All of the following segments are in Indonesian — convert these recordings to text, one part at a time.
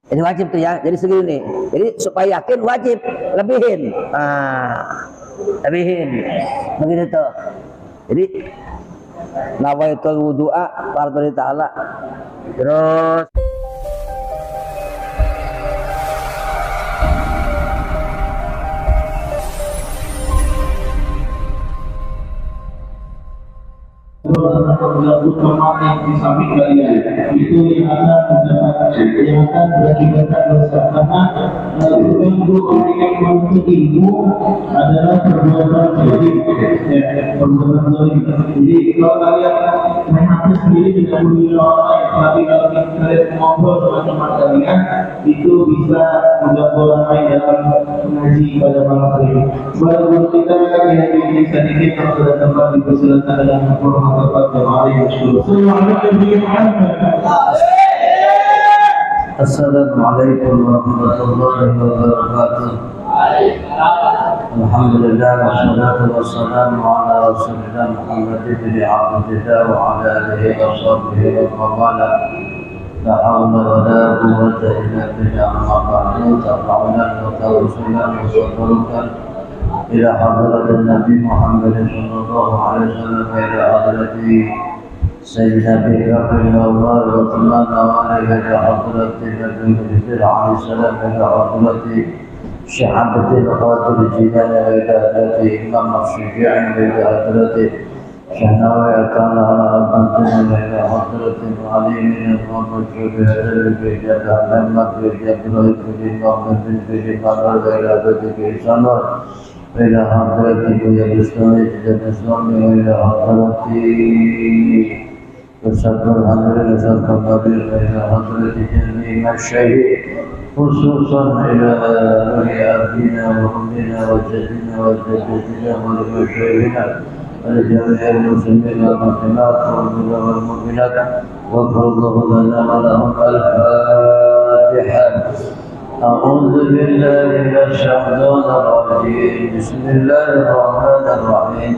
Ini wajib tuh ya. Jadi segini. Jadi supaya yakin wajib lebihin. Lebihin. Begitu tuh. Jadi nawaitul wudu'a fardhu ta'ala. Terus memakai di samping kalian itu yang akan berakibatkan dosa karena mengganggu orang yang menuntut ilmu adalah perbuatan zalim, perbuatan zalim. Jadi kalau kalian mengaku sendiri tidak mengira orang lain, tapi kalau kalian ngobrol sama teman kalian itu bisa mengganggu orang lain dalam mengaji pada malam hari ini. Baru kita yang ini sedikit yang sudah tempat dipersilakan dalam forum Assalamualaikum warahmatullahi wabarakatuh. Alhamdulillah wassalatu wassalamu ala rasulillah Muhammad ibn Abdillah wa ala alihi wa sahbihi wa wala. La hawla wa la quwwata illa billah. Amma ba'du. Tafa'ulan wa tawassulan wa sabarukan ila hadratin Nabi Muhammad sallallahu alaihi wasallam ila hadrati Sayyidina Abi Bakr wa Umar wa Uthman wa Ali ila hadrati Nabi Muhammad alaihi salam ila hadrati Syekh Abdul Qadir Jilani wa ila hadrati Imam Syafi'i wa ila hadrati Syekh Nawawi Al-Albani wa ila hadrati Muallimin Muhammad bin Abdul Muhammad bin Ibrahim bin Muhammad bin Fadl wa ila hadrati Sanwar إلى حضرتك يا بسمائك يا بسمائك إلى حضرتك وشكر الأمر وشكر القبيل إلى حضرتك جميع الشهيد خصوصا إلى أبينا وأمنا وجدنا وجدتنا ولمشايخنا ولجميع المسلمين والمسلمات والمؤمنات واغفر الله لنا ولهم الفاتحة. أعوذ بالله من الشيطان الرجيم. بسم الله الرحمن الرحيم.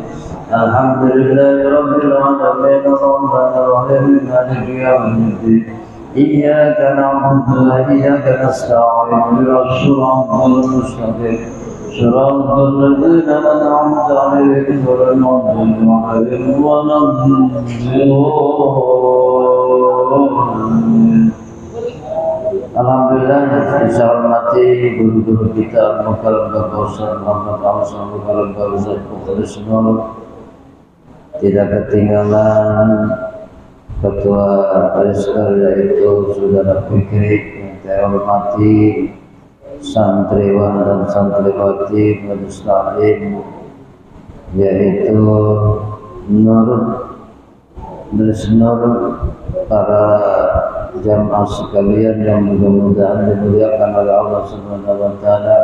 الحمد لله رب العالمين الرحمن الرحيم مالك يوم الدين. إياك نعبد وإياك نستعين اهدنا الصراط المستقيم صراط الذين أنعمت عليهم غير المغضوب عليهم ولا الضالين. Alhamdulillah bisa hormati guru-guru kita Mukarram Bapak Ustaz Muhammad Al-Hasan Mukarram Bapak Ustaz Mukarram Semua. Tidak ketinggalan Ketua Ariskar yaitu Saudara Fikri yang saya hormati, santriwan dan santriwati Majelis Taklim yaitu Nur para jamaah sekalian yang mudah-mudahan dimuliakan oleh Allah Subhanahu wa taala.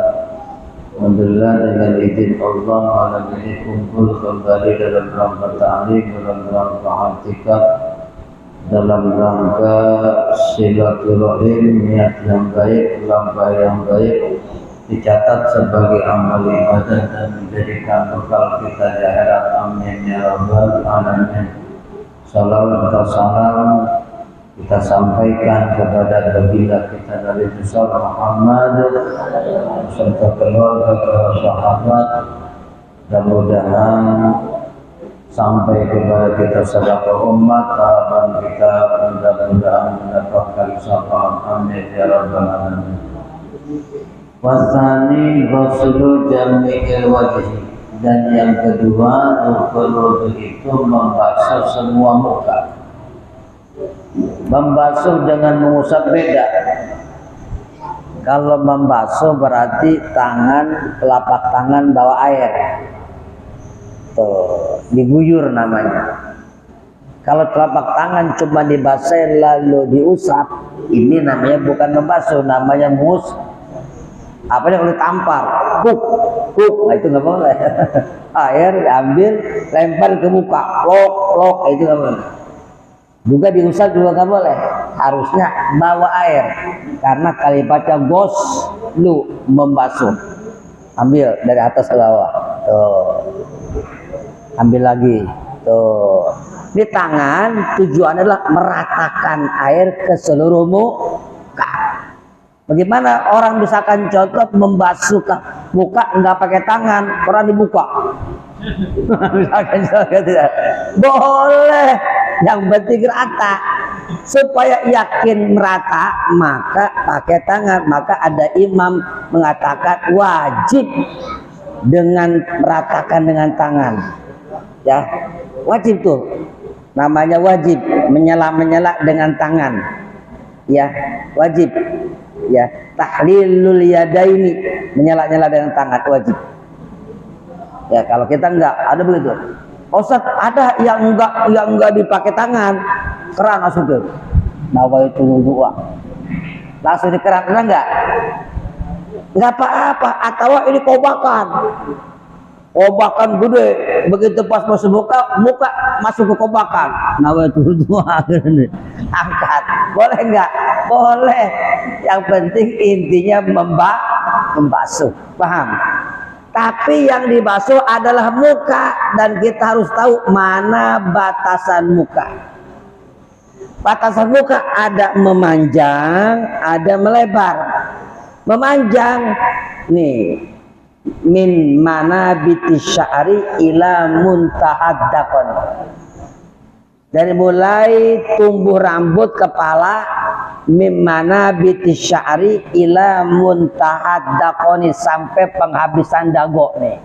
Alhamdulillah dengan izin Allah malam ini kumpul kembali dalam rangka ta'lim, dalam rangka i'tikaf, dalam rangka silaturahim, niat yang baik, langkah yang baik dicatat sebagai amal ibadah dan menjadikan bekal kita di akhirat. Amin ya rabbal alamin. Salam kita sampaikan kepada baginda kita Nabi besar Muhammad serta keluarga sahabat, dan mudah-mudahan sampai kepada kita sebagai umat harapan kita mudah-mudahan mendapatkan syafaat. Amin ya rabbal alamin. Wasani ghuslu jami'il wajhi, dan yang kedua wudu itu membasuh semua muka. Membasuh dengan mengusap beda. Kalau membasuh berarti tangan, telapak tangan bawa air, tuh diguyur namanya. Kalau telapak tangan cuma dibasahin lalu diusap, ini namanya bukan membasuh, namanya apa yang boleh tampar, kuk, nah itu nggak boleh. Air ambil, lempar ke muka, lok, itu nggak boleh. Juga diusap juga nggak boleh, harusnya bawa air, karena kalimatnya lu membasuh. Ambil dari atas ke bawah, tuh, ambil lagi, tuh. Di tangan tujuannya adalah meratakan air ke seluruh muka. Bagaimana orang misalkan contoh membasuh muka nggak pakai tangan, orang dibuka. Misalkan tidak boleh, yang penting rata. Supaya yakin merata, maka pakai tangan. Maka ada imam mengatakan wajib dengan meratakan dengan tangan. Ya, wajib tuh. Namanya wajib, menyela dengan tangan. Ya, wajib. Ya, tahlilul yadaini, menyela dengan tangan wajib. Ya, kalau kita enggak, ada begitu. Ustaz, ada yang enggak dipakai tangan, keran langsung tuh. Nawaitu wudu'a. Langsung di keran, enggak? Enggak apa-apa, atau ini kobakan. Kobakan gede, begitu pas masuk muka masuk ke kobakan. Nawaitu wudu'a, angkat. Boleh enggak? Boleh. Yang penting intinya membasuh. Paham? Tapi yang dibasuh adalah muka, dan kita harus tahu mana batasan muka. Batasan muka ada memanjang, ada melebar. Memanjang nih, min manabitis sya'ri ila muntahad dakon. Dari mulai tumbuh rambut kepala, min manabitis sya'ri ila muntahad dakoni, sampai penghabisan dago nih.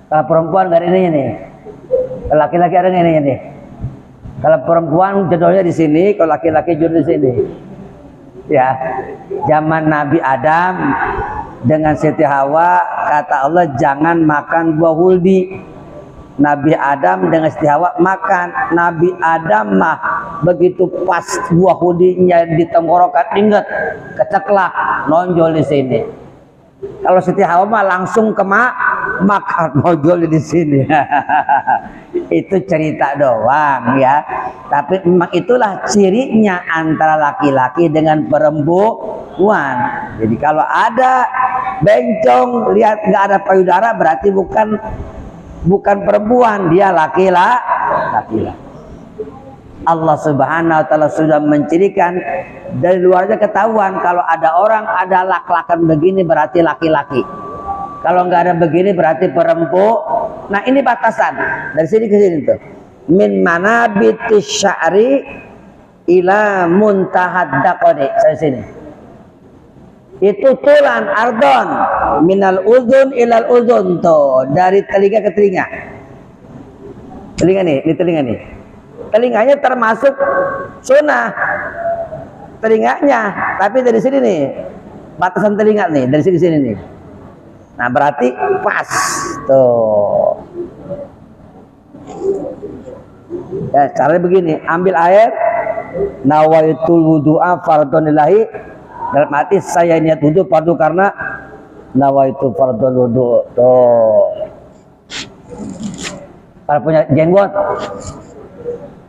Kalau perempuan gak ini nih. Kalau laki-laki ada ini nih. Kalau perempuan jodohnya di sini, kalau laki-laki jodoh di sini. Ya, zaman Nabi Adam dengan Siti Hawa, kata Allah jangan makan buah huldi. Nabi Adam dengan Siti Hawa makan. Nabi Adam mah begitu pas buah huldinya di tenggorokan, ingat, keceklak, nonjol di sini. Kalau Siti Hawa mah langsung makan, nonjol di sini. Itu cerita doang ya. Tapi memang itulah cirinya antara laki-laki dengan perempuan. Jadi kalau ada bencong, lihat nggak ada payudara, berarti bukan perempuan, dia laki-laki. Allah Subhanahu wa taala sudah mencirikan, dari luarnya ketahuan kalau ada orang ada lak-lakan begini berarti laki-laki. Kalau nggak ada begini berarti perempuan. Nah, ini batasan dari sini ke sini tuh. Min manabitis sya'ri ila muntahad daqoni, saya sini. Itu tulan ardon minal uzun ilal uzun tuh, dari telinga ke telinga. Telinga nih, ini telinga nih. Telinganya termasuk sunnah. Telinganya, tapi dari sini nih. Batasan telinga nih, dari sini ke sini nih. Nah, berarti pas tuh. Ya, caranya begini, ambil air, nawaitul wudu'a fardhonillahi, dalam arti saya niat wudu fardu karena nawaitu fardhon wudu. Tuh. Kalau punya jenggot,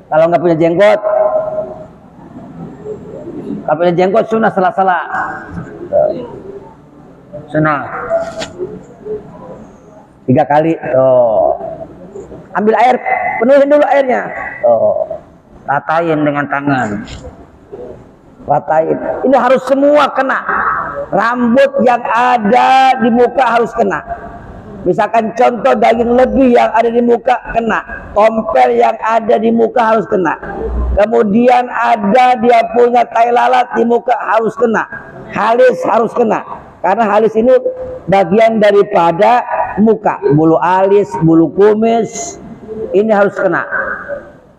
kalau nggak punya jenggot, kalau punya jenggot sunnah sela-sela. Sunnah 3 kali. Tuh. Ambil air, penuhin dulu airnya. Tuh. Ratain dengan tangan. Ratain. Ini harus semua kena. Rambut yang ada di muka harus kena. Misalkan contoh daging lebih yang ada di muka kena. Tompel yang ada di muka harus kena. Kemudian ada dia punya tai lalat di muka harus kena. Halis harus kena. Karena halis ini bagian daripada muka. Bulu alis, bulu kumis, ini harus kena.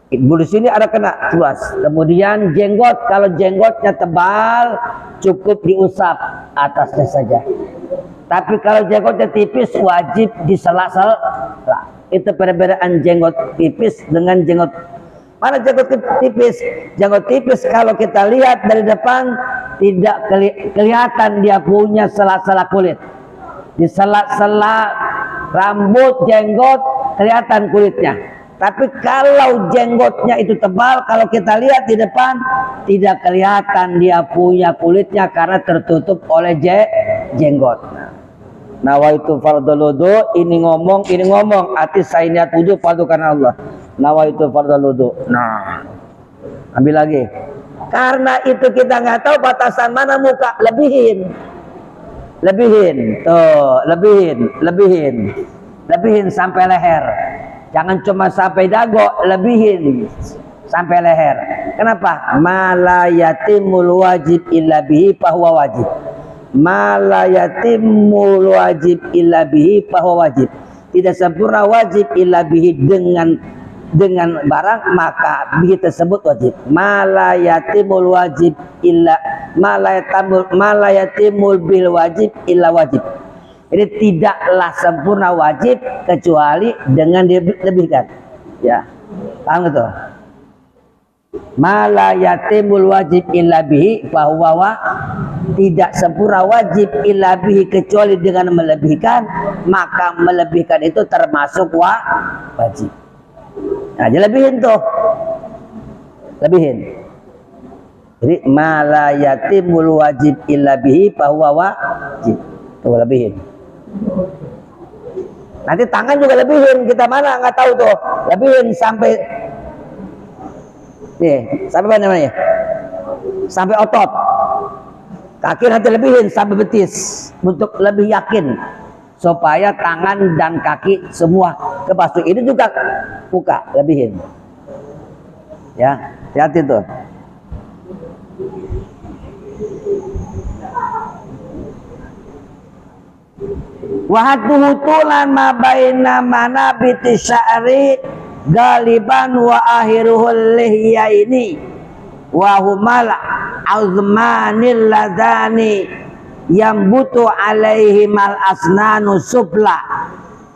Bulu sini ada kena, luas. Kemudian jenggot, kalau jenggotnya tebal, cukup diusap atasnya saja. Tapi kalau jenggotnya tipis, wajib disela-sela. Itu perbedaan jenggot tipis dengan jenggot. Mana jenggot tipis? Jenggot tipis kalau kita lihat dari depan tidak kelihatan dia punya sela-sela kulit. Di sela-sela rambut, jenggot kelihatan kulitnya. Tapi kalau jenggotnya itu tebal, kalau kita lihat di depan tidak kelihatan dia punya kulitnya karena tertutup oleh jenggot. Nawaitu fardhul wudu, ini ngomong, arti saya niat wudu fardu karena Allah. Nawaitu fardhul wudu. Nah, ambil lagi. Karena itu kita nggak tahu batasan mana muka, lebihin tuh, lebihin sampai leher. Jangan cuma sampai dago, lebihin sampai leher. Kenapa? Malayatimul wajib illa bihi fahuwa wajib. Malayatimul wajib illa bihi fahuwa wajib. Tidak sempurna wajib illa bihi dengan barang, maka bihi tersebut wajib. Malayatimul wajib illa malayatimul bil wajib illa wajib. Jadi tidaklah sempurna wajib kecuali dengan dilebihkan. Ya, paham gitu? Malayatimul wajib illa bihi fahuwa, tidak sempurna wajib illa bihi kecuali dengan melebihkan, maka melebihkan itu termasuk wajib. Nah, lebihin tuh, lebihin. Jadi malayatimul wajib illa bihi fahuwa wajib. Tuh, lebihin. Nanti tangan juga lebihin, kita mana nggak tahu tuh, lebihin sampai nih, sampai mana namanya? Sampai otot. Kaki nanti lebihin sampai betis untuk lebih yakin supaya tangan dan kaki semua kebasuh. Ini juga muka lebihin. Ya, hati-hati tuh. Wahaduhu tulan ma baina manabiti sya'ri galiban wa akhiruhul lihyaini wa humal azmanil ladani yambutu alaihimal asnanu sufla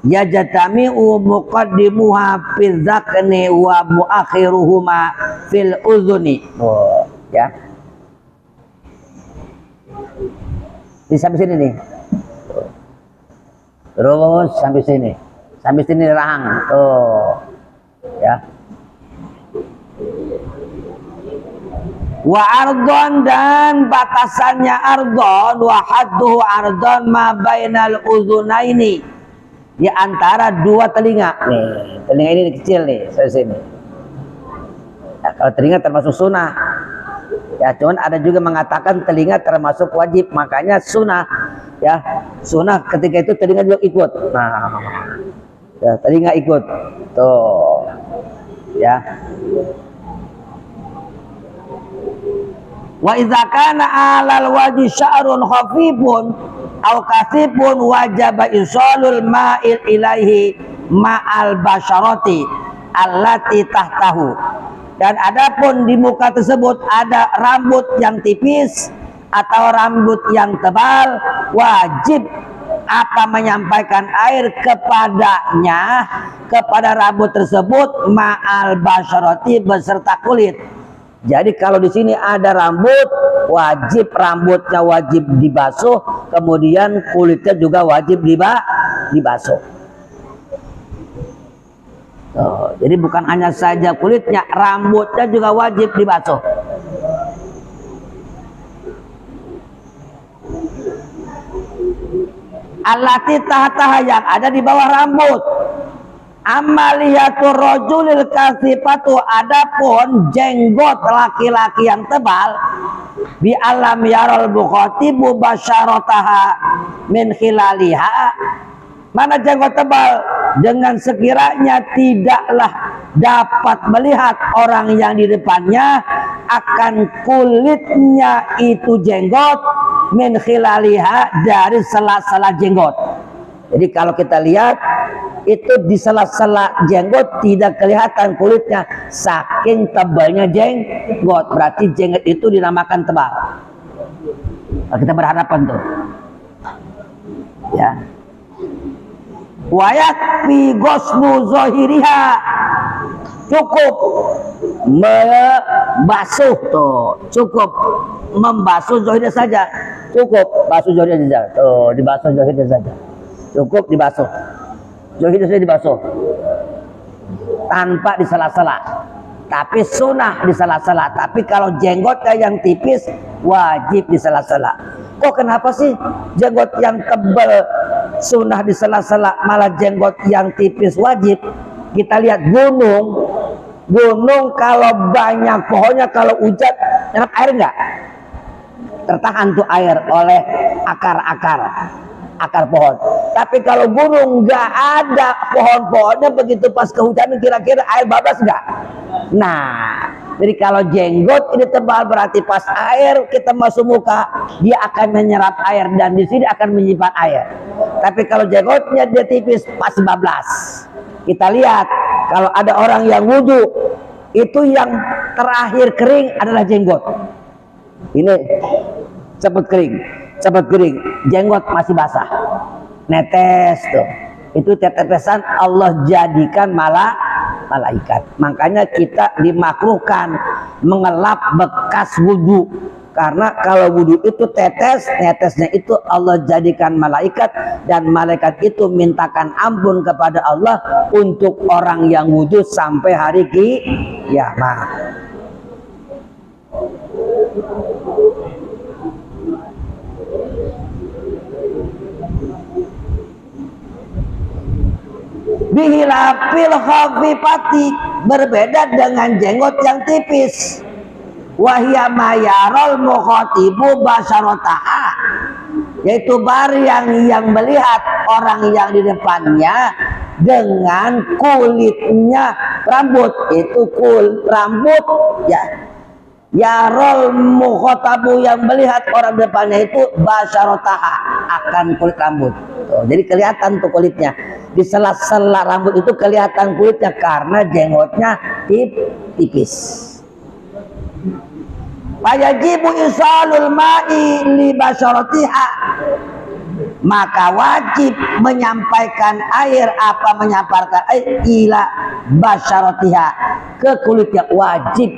yajtami'u muqaddimuha fil dhaqni wa muakhiruhuma fil udhuni. Oh, ya. Di sampai sini nih. Terus sampai sini rahang. Oh, ya. Wa ardon, dan batasannya ardon, wa hadduhu ardon ma bainal udhunaini, di antara dua telinga. Nih, telinga ini kecil nih, sampai sini. Ya, kalau telinga termasuk sunnah. Ya, cuman ada juga mengatakan telinga termasuk wajib, makanya sunnah. Ya, sunnah ketika itu telinga juga ikut. Nah, ya, telinga ikut. Tuh, ya. Wa idza kana 'alal wajhi sya'run khafifun aw kasifun wajaba isalul ma'il ilaihi ma'al basyarati allati tahtahu. Dan adapun di muka tersebut ada rambut yang tipis atau rambut yang tebal, wajib apa menyampaikan air kepadanya, kepada rambut tersebut ma'al basyarati, beserta kulit. Jadi kalau di sini ada rambut, wajib rambutnya wajib dibasuh, kemudian kulitnya juga wajib dibasuh. Oh, jadi bukan hanya saja kulitnya, rambutnya juga wajib dibasuh. Allati tahtaha, yang ada di bawah rambut. Amaliyatur rajulil kasifatu, adapun jenggot laki-laki yang tebal, bi alam yaral bukhatibu basyarataha min khilaliha. Mana jenggot tebal? Dengan sekiranya tidaklah dapat melihat orang yang di depannya akan kulitnya itu jenggot, min khilaliha, dari sela-sela jenggot. Jadi kalau kita lihat itu di sela-sela jenggot tidak kelihatan kulitnya, saking tebalnya jenggot. Berarti jenggot itu dinamakan tebal. Nah, kita berhadapan tuh, ya. Wayat fi ghuslu zahiriha, cukup membasuh tuh, cukup membasuh zahirnya saja, cukup basuh zahirnya saja tuh, dibasuh zahirnya saja, cukup dibasuh zahirnya saja, dibasuh tanpa disela-sela. Tapi sunnah disela-sela. Tapi kalau jenggotnya yang tipis wajib disela-sela. Kok kenapa sih jenggot yang tebal sunnah disela-sela, malah jenggot yang tipis wajib? Kita lihat gunung Gunung kalau banyak pohonnya, kalau hujan nyerap air enggak? Tertahan tuh air oleh akar pohon. Tapi kalau gunung nggak ada pohon-pohonnya, begitu pas kehujanan kira-kira air bablas nggak? Nah, jadi kalau jenggot ini tebal berarti pas air kita masuk muka, dia akan menyerap air dan di sini akan menyimpan air. Tapi kalau jenggotnya dia tipis, pasti bablas. Kita lihat kalau ada orang yang wudhu, itu yang terakhir kering adalah jenggot. Ini cepat kering, jenggot masih basah, netes tuh. Itu tetesan Allah jadikan malaikat. Makanya kita dimakruhkan mengelap bekas wudhu, karena kalau wudhu itu netesnya itu Allah jadikan malaikat, dan malaikat itu mintakan ampun kepada Allah untuk orang yang wudhu sampai hari kiamat. Bihilafil khafifati, berbeda dengan jenggot yang tipis. Wahya mayarol mukhatibu basyarotaha, yaitu yang melihat orang yang di depannya dengan kulitnya rambut. Itu rambut ya. Yarol mukhatabu, yang melihat orang depannya itu basyarotaha, akan kulit rambut. Tuh, jadi kelihatan tuh kulitnya. Di sela-sela rambut itu kelihatan kulitnya karena jenggotnya tipis. Fayajibu isalul ma'i li basyaratiha, maka wajib menyampaikan air, menyampaikan air ila basyaratiha, ke kulitnya. Wajib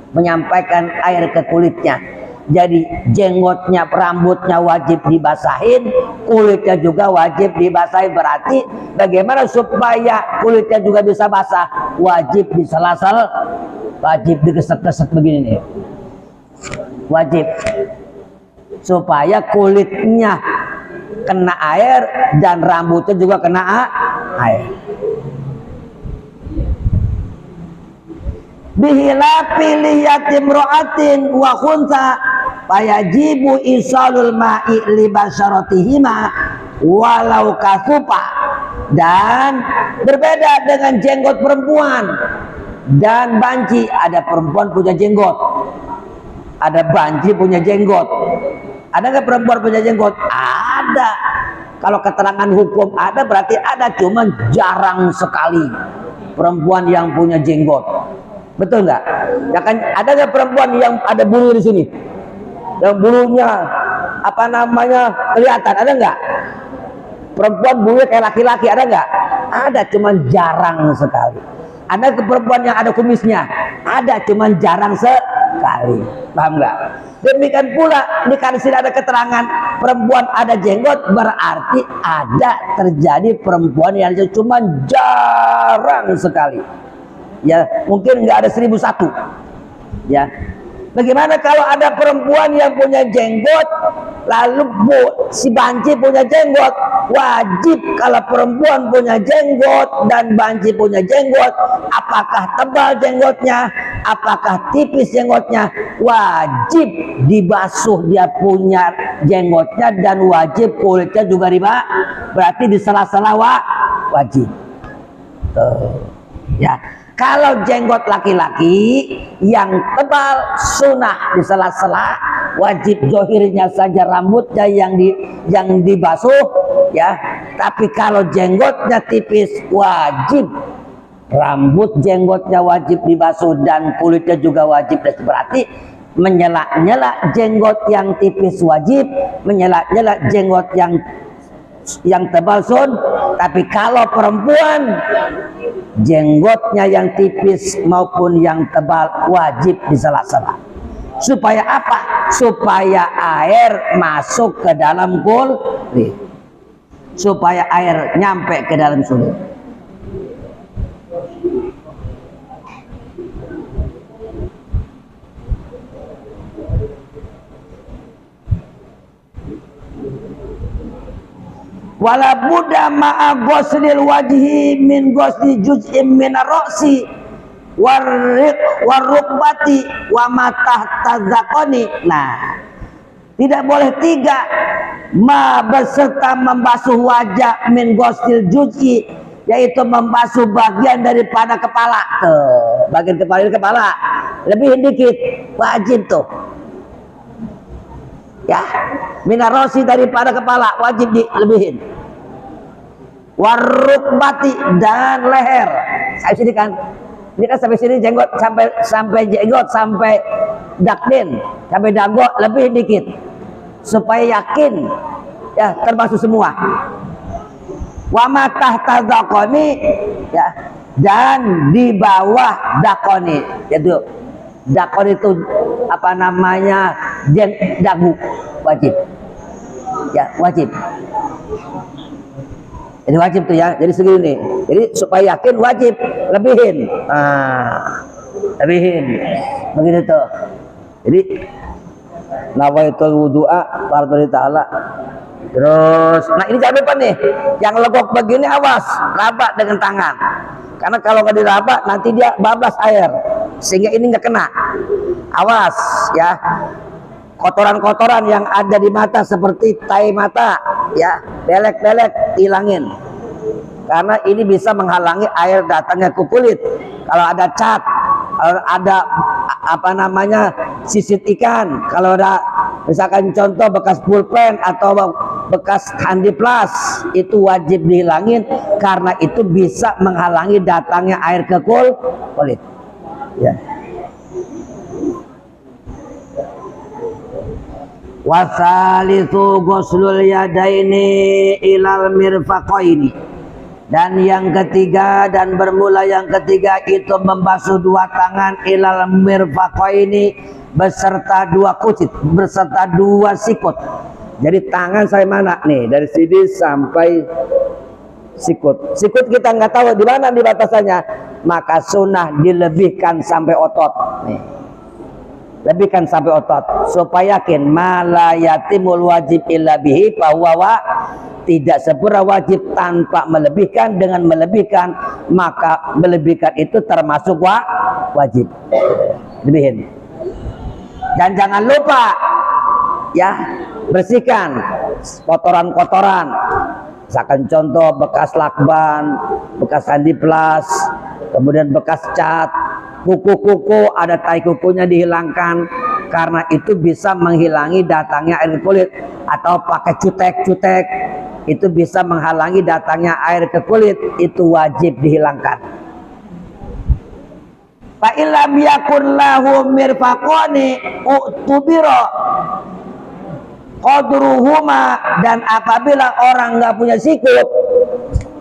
menyampaikan air ke kulitnya. Jadi jenggotnya, rambutnya wajib dibasahin, kulitnya juga wajib dibasahin. Berarti bagaimana supaya kulitnya juga bisa basah? Wajib disela-sela, wajib digesek-gesek begini nih. Wajib supaya kulitnya kena air dan rambutnya juga kena air. Bihilafi liyatim ro'atin wa khunsa fayajibu isalul ma'i li basyaratihima walau kasupa. Dan berbeda dengan jenggot perempuan dan banci. Ada perempuan punya jenggot, ada banci punya jenggot. Ada nggak perempuan punya jenggot? Ada. Kalau keterangan hukum ada, berarti ada, cuman jarang sekali perempuan yang punya jenggot. Betul nggak? Ya kan, ada nggak perempuan yang ada bulu di sini, yang bulunya kelihatan? Ada nggak? Perempuan bulunya kayak laki-laki, ada nggak? Ada, cuman jarang sekali. Ada perempuan yang ada kumisnya, ada, cuman jarang sekali. Paham nggak? Demikian pula di sini ada keterangan perempuan ada jenggot, berarti ada terjadi perempuan yang cuman jarang sekali. Ya, mungkin nggak ada 1001. Ya, bagaimana kalau ada perempuan yang punya jenggot, lalu si banci punya jenggot? Wajib kalau perempuan punya jenggot dan banci punya jenggot, apakah tebal jenggotnya, apakah tipis jenggotnya, wajib dibasuh dia punya jenggotnya, dan wajib kulitnya juga dibasuh. Berarti di sela-sela wajib. Tuh. Ya. Kalau jenggot laki-laki yang tebal sunnah di sela-sela, wajib zohirnya saja rambutnya yang dibasuh, ya. Tapi kalau jenggotnya tipis, wajib rambut jenggotnya wajib dibasuh dan kulitnya juga wajib. Berarti menyela-nyela jenggot yang tipis wajib, menyela-nyela jenggot yang tebal sun. Tapi kalau perempuan jenggotnya yang tipis maupun yang tebal wajib disela-sela. Supaya apa? Supaya air masuk ke dalam kulit, supaya air nyampe ke dalam kulit. Wala budda ma'a ghuslil wajhi min ghusli juz'in min ar-ra'si warukbati wa matah tazakoni. Nah, tidak boleh 3 ma beserta membasuh wajah min gostil juz'i, yaitu membasuh bagian daripada kepala. Tuh, bagian kepala lebihin dikit, wajib tuh. Ya, minarosi daripada kepala wajib dilebihin. Warukbati dan leher. Saya sini kan, ini kan sampai sini jenggot, sampai jenggot, sampai dakdin, sampai dago, lebihin dikit supaya yakin ya termasuk semua. Wa matah tazakoni, ya, dan di bawah dakoni. Yaitu dakoni itu apa namanya, dagu, wajib. Ya, wajib. Ini wajib tuh ya. Jadi segini. Jadi supaya yakin wajib lebihin. Nah, lebihin. Begitu tuh. Jadi nawaitul wudu'a warahmatullahi ta'ala. Terus, nah ini jangan lupa nih, yang legok begini awas, raba dengan tangan. Karena kalau nggak diraba nanti dia bablas air, sehingga ini nggak kena. Awas ya, kotoran-kotoran yang ada di mata seperti tai mata, ya, belek-belek hilangin. Karena ini bisa menghalangi air datangnya ke kulit. Kalau ada cat, kalau ada apa namanya sisit ikan, kalau ada misalkan contoh bekas pulpen atau bekas handiplas, itu wajib dihilangin karena itu bisa menghalangi datangnya air ke kulit. Ya. Wasalisu ghuslul yadaini ilal mirfaqaini. Dan yang ketiga, dan bermula yang ketiga itu membasuh 2 tangan ilal mirfaqaini beserta 2 kucit, beserta 2 sikut. Jadi tangan saya mana nih, dari sini sampai sikut. Sikut kita nggak tahu di mana di batasannya, maka sunnah dilebihkan sampai otot. Nih, lebihkan sampai otot supaya yakin malayatimul wajib illa bihi, bahwa tidak sempurna wajib tanpa melebihkan. Dengan melebihkan maka melebihkan itu termasuk wajib. Lebihin. Dan jangan lupa ya, bersihkan kotoran-kotoran. Misalkan contoh bekas lakban, bekas handiplas, kemudian bekas cat, kuku-kuku, ada tai kukunya dihilangkan karena itu bisa menghilangi datangnya air kulit. Atau pakai cutek-cutek, itu bisa menghalangi datangnya air ke kulit, itu wajib dihilangkan. Fa illam yakun lahu mirfaqani utubira qadruhuma. Dan apabila orang nggak punya sikut,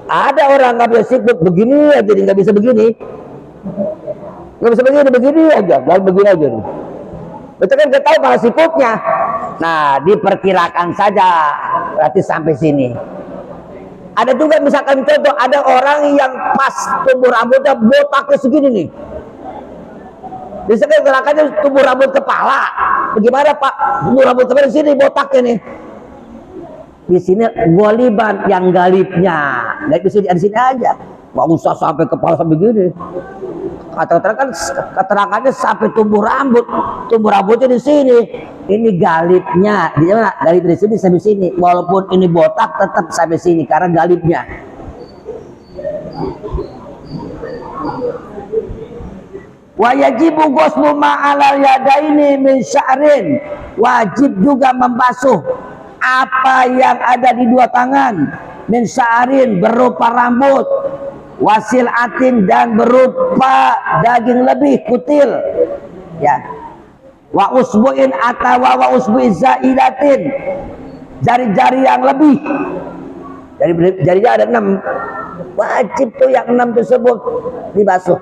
ada orang nggak punya sikut begini aja, jadi nggak bisa begini, nggak bisa begini aja, lalu begini aja. Betul kan, kita tahu para sikutnya. Nah, diperkirakan saja, berarti sampai sini. Ada juga misalkan contoh, ada orang yang pas tumbuh rambutnya botaknya segini nih. Misalkan gerakannya tumbuh rambut kepala. Bagaimana Pak? Tumbuh rambut kepala di sini botaknya nih. Di sini goliban yang galibnya. Nggak di sini aja. Nggak usah sampai kepala sampai gini. Keterangannya sampai tumbuh rambutnya di sini. Ini galibnya, di mana? Galib di sini sampai sini. Walaupun ini botak tetap sampai sini karena galibnya. Wa yajibu ghuslu ma'alal yadaini min sya'rin. Wajib juga membasuh apa yang ada di 2 tangan. Min sya'rin berupa rambut, wasil atin dan berupa daging lebih kutil, ya. Wa usbu'in atau wa usbu'i zaidatin, jari-jari yang lebih. Jari-jari ada 6, wajib tuh yang 6 tersebut dibasuh.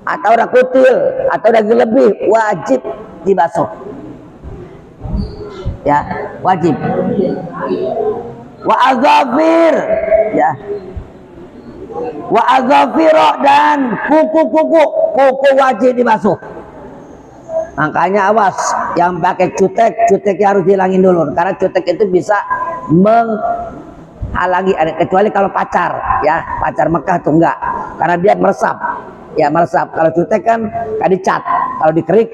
Atau ada kutil atau daging lebih, wajib dibasuh, ya, wajib. Wa azafir, ya, wa azafiro, dan kuku wajib dibasuh. Makanya awas yang pakai cuteknya harus dihilangin dulu, karena cutek itu bisa menghalangi, kecuali kalau pacar, ya, pacar Mekah tuh enggak, karena dia meresap, ya meresap. Kalau jutek kan dicat, kalau dikerik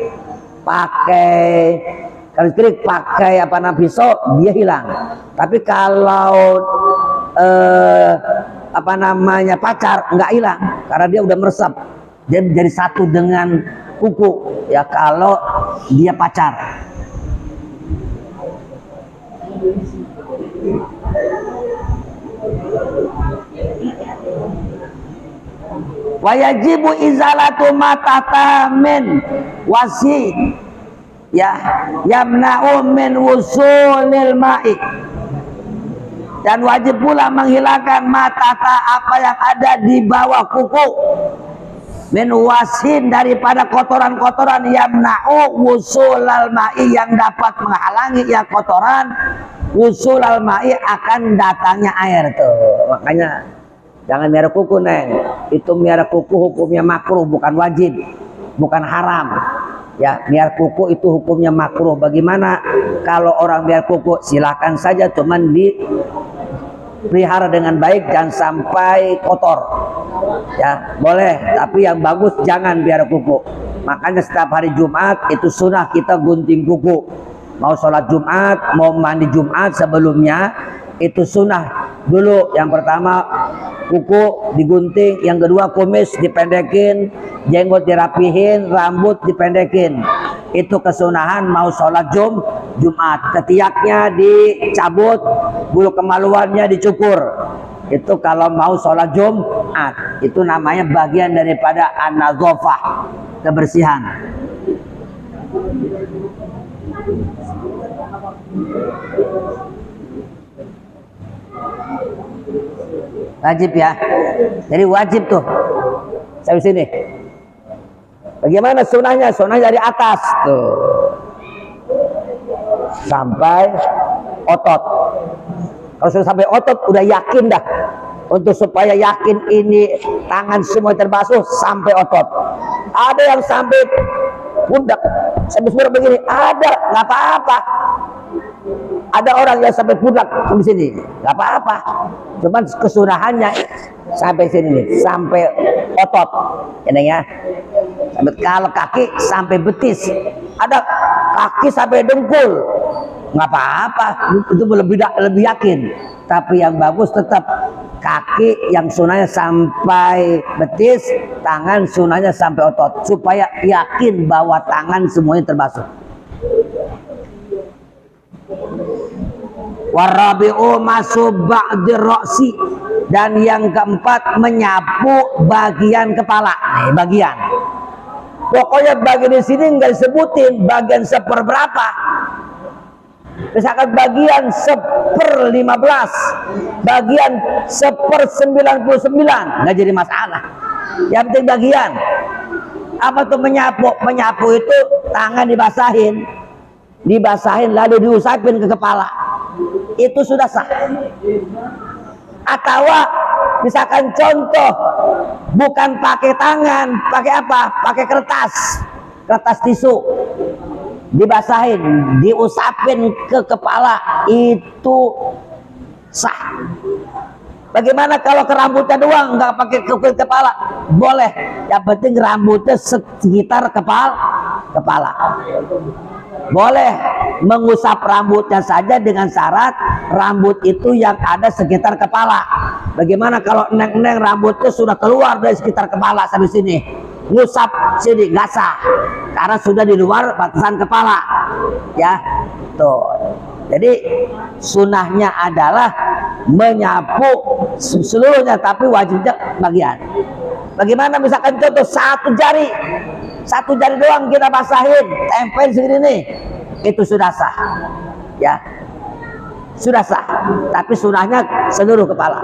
pakai apa namanya pisau dia hilang. Tapi kalau apa namanya pacar nggak hilang karena dia udah meresap, dia menjadi satu dengan kuku ya kalau dia pacar. Wajibu izalatu matata min wasi ya yamna'u min wusulil ma'i, dan wajib pula menghilangkan matata apa yang ada di bawah kuku min wasin daripada kotoran-kotoran yamna'u wusulal ma'i yang dapat menghalangi ya kotoran wusulal ma'i akan datangnya air tuh. Makanya jangan miara kuku neng, itu miara kuku hukumnya makruh bukan wajib, bukan haram ya. Miara kuku itu hukumnya makruh. Bagaimana kalau orang miara kuku? Silahkan saja, cuman dipelihara dengan baik, jangan sampai kotor ya, boleh, tapi yang bagus jangan miara kuku. Makanya setiap hari Jumat itu sunnah kita gunting kuku. Mau sholat Jumat, mau mandi Jumat sebelumnya itu sunnah dulu. Yang pertama kuku digunting, yang kedua kumis dipendekin, jenggot dirapihin, rambut dipendekin. Itu kesunahan mau sholat Jumat. Ketiaknya dicabut, bulu kemaluannya dicukur. Itu kalau mau sholat Jumat. Itu namanya bagian daripada an-nazafah, kebersihan. Wajib ya, jadi wajib tuh sampai sini. Bagaimana sunahnya? Sunah dari atas tuh sampai otot. Kalau sudah sampai otot udah yakin dah. Untuk supaya yakin ini tangan semua terbasuh sampai otot. Ada yang sampai pundak, sampai semua begini, ada, nggak apa-apa. Ada orang yang sampai pundak sampai sini, nggak apa-apa. Cuman kesunahannya sampai sini nih, sampai otot, ini ya. Sampai kalau kaki sampai betis, ada kaki sampai dengkul, nggak apa-apa. Itu lebih yakin. Tapi yang bagus tetap kaki yang sunahnya sampai betis, tangan sunahnya sampai otot, supaya yakin bahwa tangan semuanya terbasuh. Warabi'u masuk ba'dir roksi, dan yang keempat menyapu bagian kepala. Nih bagian. Pokoknya bagian di sini nggak disebutin bagian seperberapa. Misalkan bagian 1/15, bagian 1/99, nggak jadi masalah. Yang penting bagian. Apa tuh menyapu? Menyapu itu tangan dibasahin lalu diusapin ke kepala. Itu sudah sah. Atau misalkan contoh bukan pakai tangan, pakai apa? Pakai kertas tisu, dibasahin, diusapin ke kepala, itu sah. Bagaimana kalau ke rambutnya doang, nggak pakai ke kepala? Boleh. Yang penting rambutnya sekitar kepala. Boleh mengusap rambutnya saja dengan syarat rambut itu yang ada sekitar kepala. Bagaimana kalau neng rambutnya sudah keluar dari sekitar kepala sampai sini, ngusap sini nggak sah karena sudah di luar batasan kepala ya tuh. Jadi sunahnya adalah menyapu seluruhnya, tapi wajibnya bagian. Bagaimana misalkan contoh satu jari doang kita basahin, tempel segini nih, itu sudah sah ya, sudah sah. Tapi sunahnya seluruh kepala.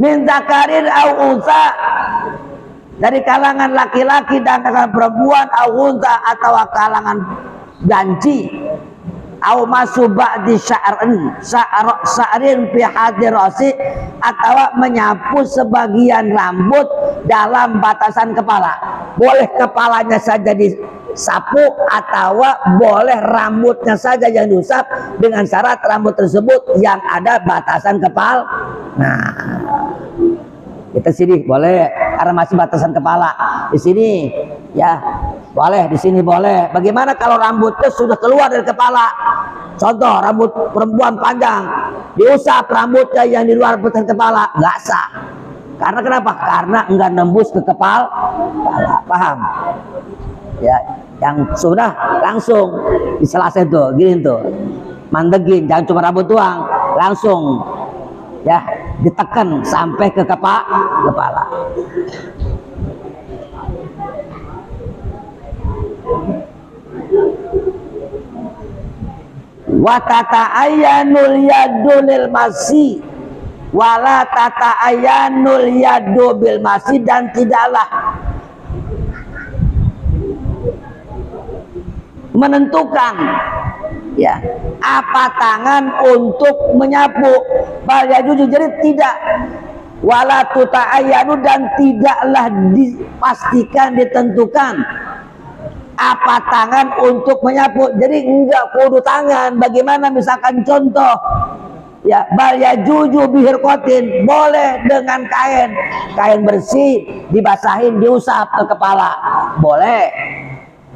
Min zakarin au unsa, dari kalangan laki-laki dan kalangan perempuan, au unsa atau kalangan ganci, au masubah di sya'rin fi hadirasi, atau menyapu sebagian rambut dalam batasan kepala. Boleh kepalanya saja disapu atau boleh rambutnya saja yang diusap dengan syarat rambut tersebut yang ada batasan kepala. Nah, Kita sini boleh karena masih batasan kepala. Di sini ya boleh, di sini boleh. Bagaimana kalau rambutnya sudah keluar dari kepala? Contoh rambut perempuan panjang, diusap rambutnya yang di luar batasan kepala, nggak sah. Karena kenapa? Karena enggak nembus ke kepala. Paham? Ya, yang sudah langsung di selasa itu, gini tuh, mandegin, jangan cuma rambut doang, langsung ya ditekan sampai ke kepala. Wa tata'ayyanul yadu lil masi wala tata'ayyanul yadu bil masi, dan tidaklah menentukan ya apa tangan untuk menyapu. Jadi tidak, wala tuta'ayyanu, dan tidaklah dipastikan ditentukan apa tangan untuk menyapu. Jadi enggak kudu tangan. Bagaimana misalkan contoh ya, bal yajuju bihirqatin, boleh dengan kain bersih dibasahin diusap ke kepala, boleh.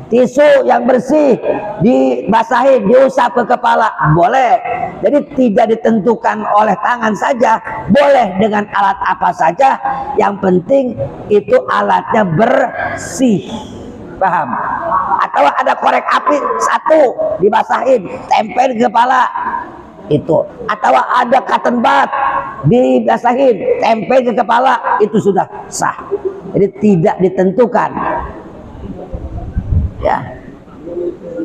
Tisu yang bersih dibasahin diusap ke kepala, boleh. Jadi tidak ditentukan oleh tangan saja, boleh dengan alat apa saja, yang penting itu alatnya bersih. Paham? Atau ada korek api satu dibasahin tempel ke kepala itu, atau ada cotton bud dibasahin tempel ke kepala, itu sudah sah. Jadi tidak ditentukan ya.